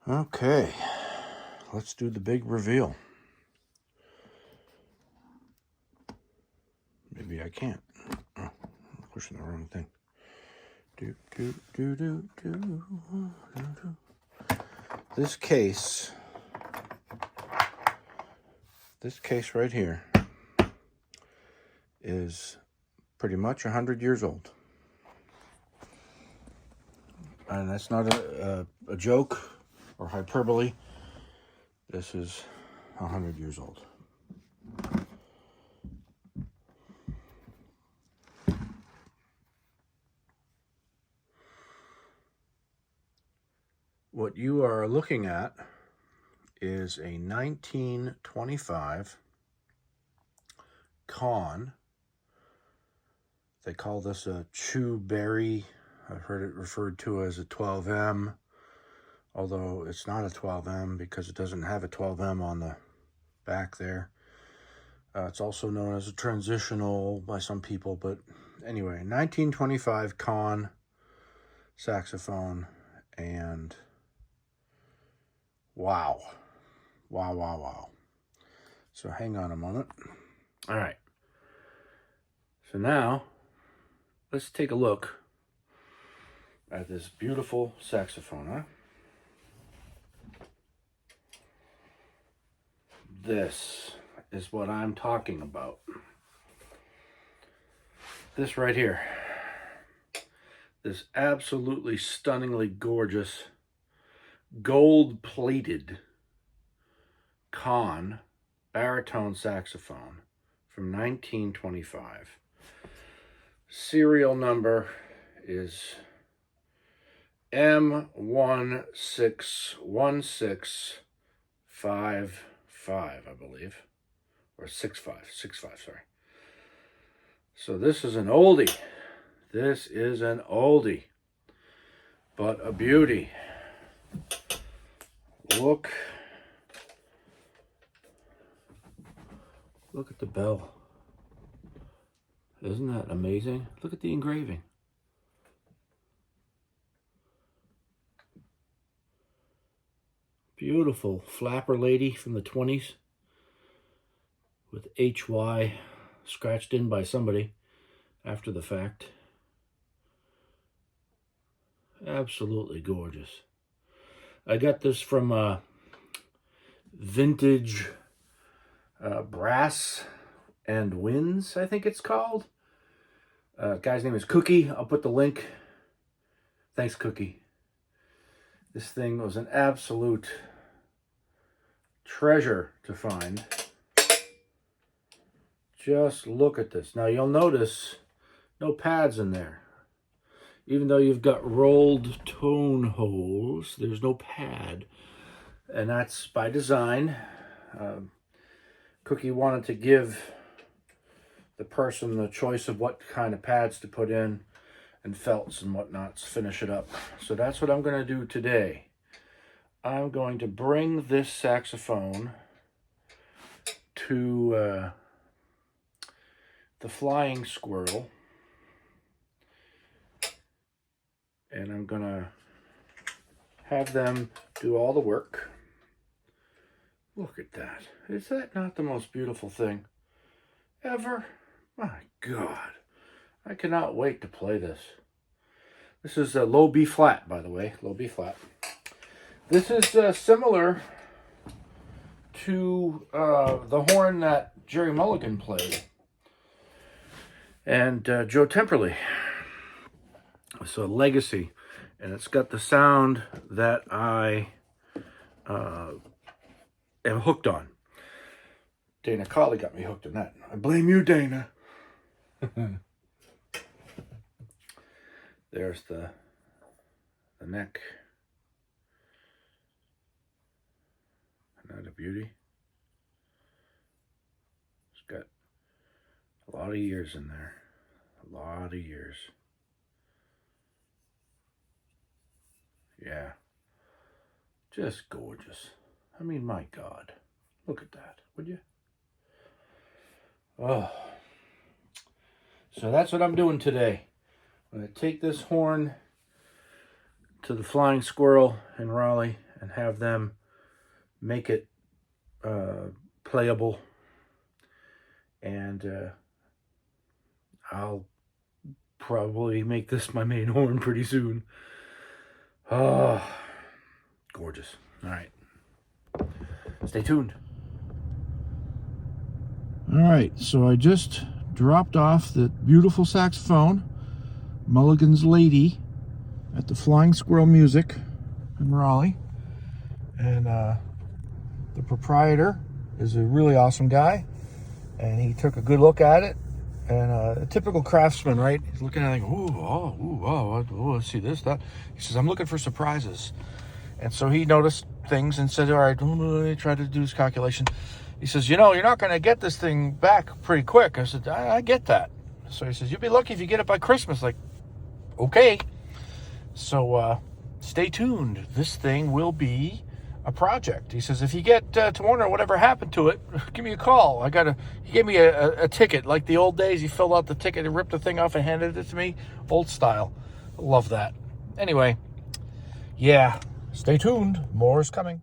Okay, let's do the big reveal. Maybe I can't. Oh, I'm pushing the wrong thing. This case right here is pretty much 100 years old. And that's not a joke or hyperbole. This is 100 years old. What you are looking at is a 1925 Conn. They call this a chew berry. I've heard it referred to as a 12M, although it's not a 12M because it doesn't have a 12M on the back there. It's also known as a transitional by some people, but anyway, 1925 Conn saxophone, and wow. So hang on a moment. All right. So now, let's take a look at this beautiful saxophone, huh? This is what I'm talking about. This right here. This absolutely stunningly gorgeous gold-plated Conn baritone saxophone from 1925. Serial number is M161655, I believe, or 65, sorry. So this is an oldie. This is an oldie, but a beauty. Look at the bell. Isn't that amazing? Look at the engraving. Beautiful flapper lady from the 20s with HY scratched in by somebody after the fact. Absolutely gorgeous. I got this from Vintage Brass and Winds, I think it's called. Guy's name is Cookie. I'll put the link. Thanks, Cookie. This thing was an absolute treasure to find. Just look at this. Now you'll notice no pads in there. Even though you've got rolled tone holes, there's no pad. And that's by design. Cookie wanted to give the person the choice of what kind of pads to put in and felts and whatnot to finish it up. So that's what I'm going to do today. I'm going to bring this saxophone to the Flying Squirrel, and I'm going to have them do all the work. Look at that. Is that not the most beautiful thing ever? My God. I cannot wait to play this. This is a low B flat, by the way. Low B flat. This is similar to the horn that Jerry Mulligan played and Joe Temperley. It's a legacy, and it's got the sound that I am hooked on. Dana Colley got me hooked on that. I blame you, Dana. There's the neck. Isn't that a beauty? It's got a lot of years in there. A lot of years. Yeah. Just gorgeous. I mean, my God. Look at that, would you? Oh. So that's what I'm doing today. I'm going to take this horn to the Flying Squirrel in Raleigh, and have them make it playable. And I'll probably make this my main horn pretty soon. Oh, gorgeous. All right. Stay tuned. All right, so I just dropped off the beautiful saxophone, Mulligan's Lady, at the Flying Squirrel Music in Raleigh. And the proprietor is a really awesome guy, and he took a good look at it. And a typical craftsman, right? He's looking at it like, let's see this, that. He says, I'm looking for surprises. And so he noticed things and said, all right, let me try to do this calculation. He says, you're not going to get this thing back pretty quick. I said, I get that. So he says, you'll be lucky if you get it by Christmas. Like, okay. So stay tuned. This thing will be a project. He says, if you get to wonder whatever happened to it, give me a call. He gave me a ticket, like the old days. He filled out the ticket and ripped the thing off and handed it to me. Old style. Love that. Anyway, yeah, stay tuned. More is coming.